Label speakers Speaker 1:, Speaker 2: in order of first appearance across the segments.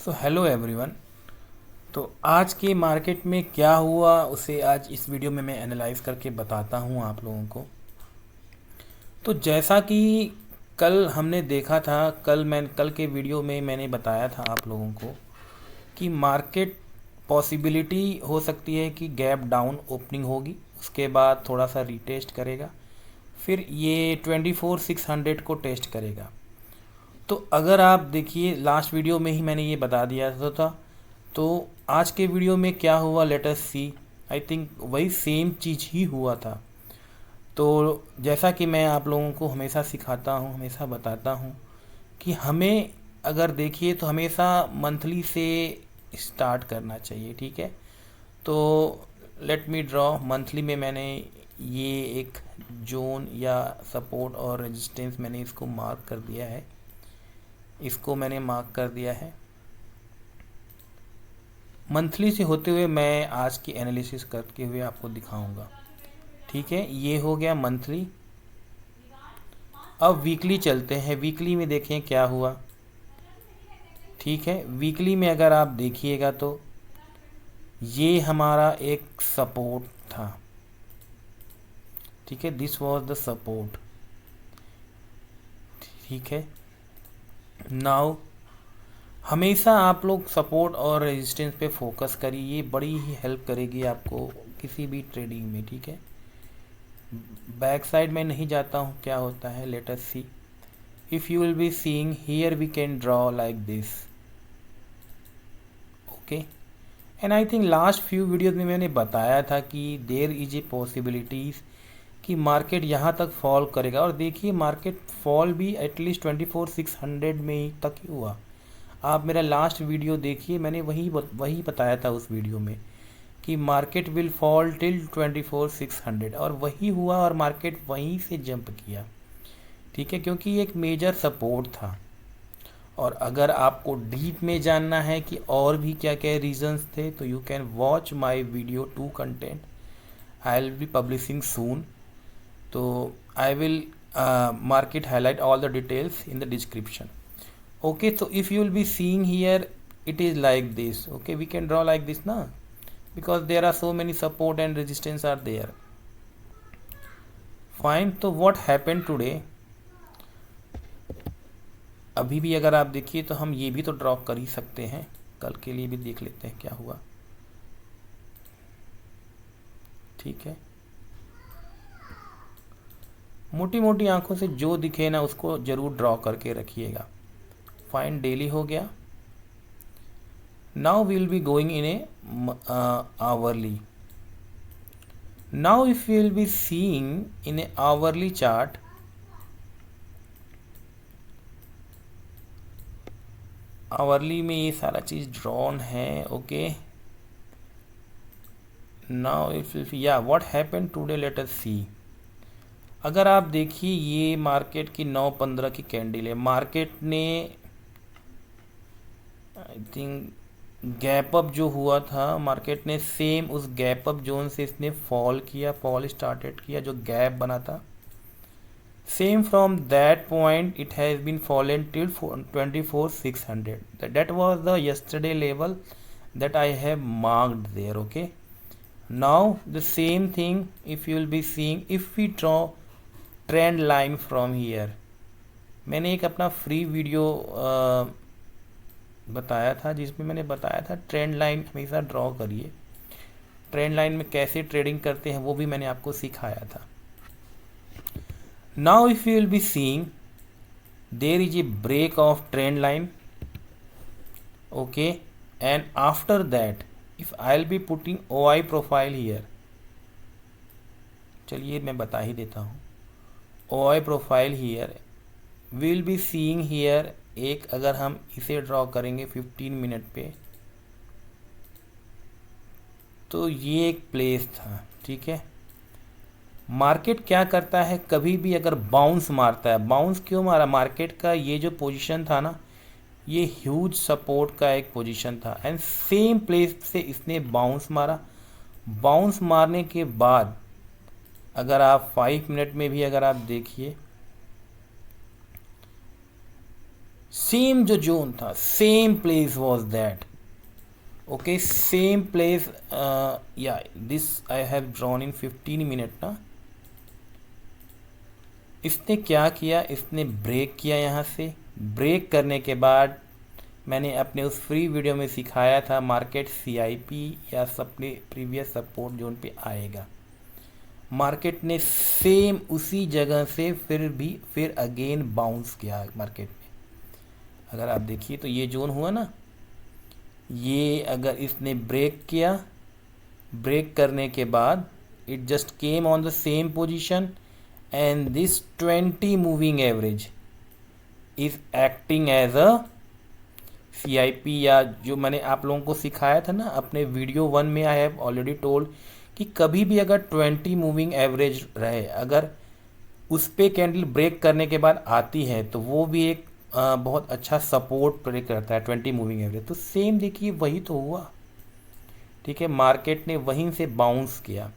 Speaker 1: So hello everyone. तो आज के मार्केट में क्या हुआ उसे आज इस वीडियो में मैं एनालाइज करके बताता हूँ आप लोगों को। तो जैसा कि कल हमने देखा था, कल के वीडियो में मैंने बताया था आप लोगों को कि मार्केट पॉसिबिलिटी हो सकती है कि गैप डाउन ओपनिंग होगी, उसके बाद थोड़ा सा रीटेस्ट करेगा, फिर ये 24,600 को टेस्ट करेगा। तो अगर आप देखिए लास्ट वीडियो में ही मैंने ये बता दिया था। तो आज के वीडियो में क्या हुआ, let us see. I think वही सेम चीज़ ही हुआ था। तो जैसा कि मैं आप लोगों को हमेशा सिखाता हूँ, हमेशा बताता हूँ कि हमें अगर देखिए तो हमेशा मंथली से स्टार्ट करना चाहिए, ठीक है। तो लेट मी ड्रॉ मंथली में मैंने ये एक जोन या सपोर्ट और रेजिस्टेंस मैंने इसको मार्क कर दिया है, इसको मैंने मार्क कर दिया है। मंथली से होते हुए मैं आज की एनालिसिस करके हुए आपको दिखाऊंगा, ठीक है। ये हो गया मंथली। अब वीकली चलते हैं, वीकली में देखें क्या हुआ, ठीक है। वीकली में अगर आप देखिएगा तो ये हमारा एक सपोर्ट था, ठीक है। दिस वाज द सपोर्ट, ठीक है। नाउ हमेशा आप लोग सपोर्ट और रेजिस्टेंस पे फोकस करिए, ये बड़ी ही हेल्प करेगी आपको किसी भी ट्रेडिंग में, ठीक है। बैक साइड में नहीं जाता हूँ, क्या होता है, let us see. If you will be seeing here we can draw like this, okay. And I think last few videos में मैंने बताया था कि देयर इज ए पॉसिबिलिटीज़ कि मार्केट यहाँ तक फॉल करेगा। और देखिए मार्केट फॉल भी एटलीस्ट 24,600 में ही तक ही हुआ। आप मेरा लास्ट वीडियो देखिए, मैंने वही बताया था उस वीडियो में कि मार्केट विल फॉल टिल 24,600, और वही हुआ और मार्केट वहीं से जंप किया, ठीक है, क्योंकि ये एक मेजर सपोर्ट था। और अगर आपको डीप में जानना है कि और भी क्या क्या रीजंस थे तो you can watch my video 2 content, I will be publishing soon. तो I will market highlight all the details in the description. Okay, so if you will be seeing here, it is like this, okay. We can draw like this now because there are so many support and resistance are there, fine. तो what happened today, अभी भी अगर आप देखिए तो हम ये भी तो ड्रॉ कर ही सकते हैं, कल के लिए भी देख लेते हैं क्या हुआ, ठीक है। मोटी मोटी आंखों से जो दिखे ना उसको ज़रूर ड्रॉ करके रखिएगा। फाइन, डेली हो गया। Now we will be going in a hourly. Now if you will be seeing in a hourly chart, hourly में ये सारा चीज़ ड्रॉन है, ओके। नाउ इफ या what happened today, let us see. अगर आप देखिए ये मार्केट की 9:15 की कैंडल है, मार्केट ने आई थिंक गैप अप जो हुआ था, मार्केट ने सेम उस गैप अप जोन से इसने फॉल किया, फॉल स्टार्टेड किया, जो गैप बना था same from that point it has been fallen till 24,600, that was the yesterday level that I have marked there, okay. Now the same thing if you will be seeing, if we draw trend line from here, मैंने एक अपना free video बताया था जिसमें मैंने बताया था trend line हमेशा ड्रॉ करिए, ट्रेंड लाइन में कैसे ट्रेडिंग करते हैं वो भी मैंने आपको सिखाया था। Now if you will be seeing there is a break of trend line, okay. And after that if I will be putting OI profile here, चलिए मैं बता ही देता हूँ। OI profile here will be seeing here, एक अगर हम इसे ड्रॉ करेंगे 15 मिनट पे, तो ये एक प्लेस था, ठीक है। मार्केट क्या करता है, कभी भी अगर बाउंस मारता है, बाउंस क्यों मारा, मार्केट का ये जो पोजीशन था ना, ये ह्यूज सपोर्ट का एक पोजीशन था, एंड सेम प्लेस से इसने बाउंस मारा। बाउंस मारने के बाद अगर आप 5 मिनट में भी अगर आप देखिए सेम जो जोन था, same place was that. Okay, same place, या this I have drawn in 15 minute ना। इसने क्या किया, इसने ब्रेक किया यहाँ से। ब्रेक करने के बाद मैंने अपने उस फ्री वीडियो में सिखाया था मार्केट सीआईपी या अपने प्रीवियस सपोर्ट जोन पे आएगा। मार्केट ने सेम उसी जगह से फिर अगेन बाउंस किया मार्केट में। अगर आप देखिए तो ये जोन हुआ ना, ये अगर इसने ब्रेक किया, ब्रेक करने के बाद it just came on the same position and this 20 moving average is acting as a CIP, या जो मैंने आप लोगों को सिखाया था ना अपने वीडियो 1 में, आई हैव ऑलरेडी टोल्ड कि कभी भी अगर 20 मूविंग एवरेज रहे, अगर उस पे कैंडल ब्रेक करने के बाद आती है तो वो भी एक बहुत अच्छा सपोर्ट प्ले करता है 20 मूविंग एवरेज। तो सेम देखिए वही तो हुआ, ठीक है, मार्केट ने वहीं से बाउंस किया।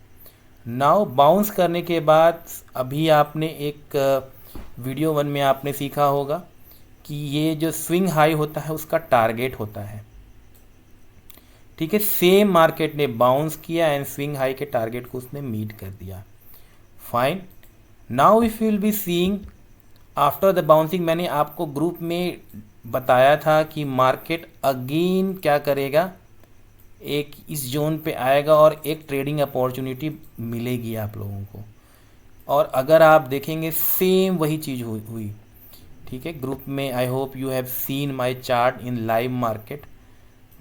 Speaker 1: नाउ बाउंस करने के बाद अभी आपने एक वीडियो 1 में आपने सीखा होगा कि ये जो स्विंग हाई होता है उसका टारगेट होता है, ठीक है। सेम मार्केट ने बाउंस किया एंड स्विंग हाई के टारगेट को उसने मीट कर दिया। Fine, now if you will be seeing after the bouncing, मैंने आपको ग्रुप में बताया था कि मार्केट अगेन क्या करेगा, एक इस जोन पे आएगा और एक ट्रेडिंग अपॉर्चुनिटी मिलेगी आप लोगों को। और अगर आप देखेंगे सेम वही चीज़ हुई, ठीक है। ग्रुप में I hope you have seen my chart in live market.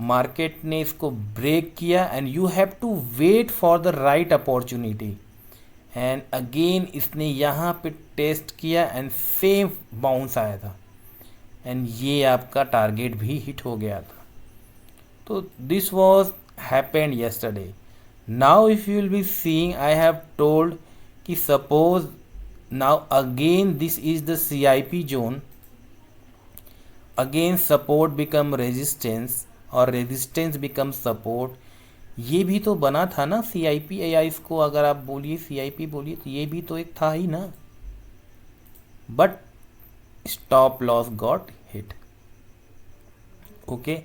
Speaker 1: Market ने इसको ब्रेक किया and you have to wait for the right opportunity and again इसने यहाँ पे टेस्ट किया एंड सेम बाउंस आया था एंड ये आपका टारगेट भी हिट हो गया था। तो this was happened yesterday. Now if you will be seeing, I have told कि suppose now again this is the CIP zone, again support become resistance और resistance become support। ये भी तो बना था ना CIP, या इसको अगर आप बोलिए CIP बोलिए तो ये भी तो एक था ही ना, but stop loss got hit. Okay,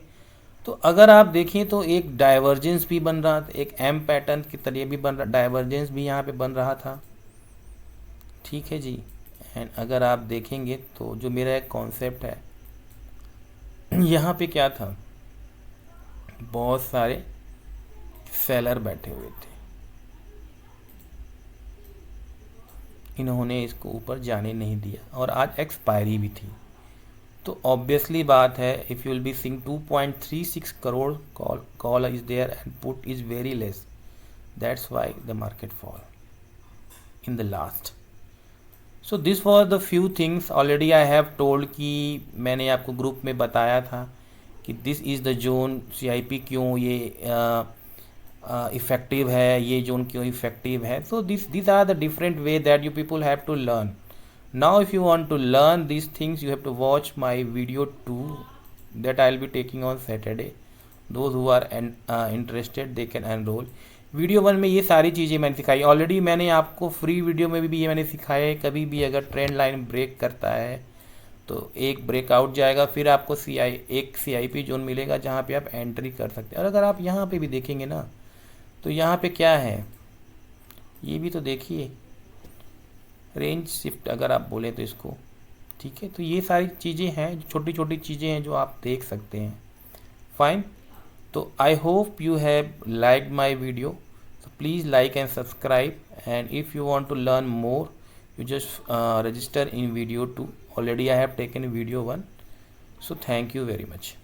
Speaker 1: तो अगर आप देखें तो एक डाइवर्जेंस भी बन रहा था, एक एम पैटर्न की तरह भी बन रहा, डाइवर्जेंस भी यहाँ पे बन रहा था, ठीक है जी। एंड अगर आप देखेंगे तो जो मेरा एक कॉन्सेप्ट है, यहाँ पे क्या था, बहुत सारे सेलर बैठे हुए थे, इन्होंने इसको ऊपर जाने नहीं दिया और आज एक्सपायरी भी थी। तो ऑब्वियसली बात है, if you will be seeing 2.36 crore call is there and put is very less, that's why the market fall in the last. So this was the few things already I have told कि मैंने आपको group में बताया था कि this is the zone, CIP क्यों ये effective है, ये जोन क्यों इफ़ेक्टिव है। So this are the different way that you people have to learn. Now if you want to learn these things, you have to watch my video 2 that I will be taking on Saturday. Those who are interested they can enroll. Video 1 में ये सारी चीज़ें मैंने सिखाई already, मैंने आपको free video में भी ये मैंने सिखाया है। कभी भी अगर ट्रेंड लाइन ब्रेक करता है तो एक ब्रेकआउट जाएगा, फिर आपको एक CIP जोन मिलेगा जहाँ पे आप एंट्री कर सकते हैं। और अगर आप यहाँ पे भी देखेंगे ना तो यहाँ पे क्या है, ये भी तो देखिए रेंज शिफ्ट अगर आप बोले तो इसको, ठीक है। तो ये सारी चीज़ें हैं, छोटी छोटी चीज़ें हैं जो आप देख सकते हैं। फाइन, तो आई hope you have liked my video, so please like and subscribe, and if you want to learn more you just register in video 2. Already I have taken video 1, so thank you very much.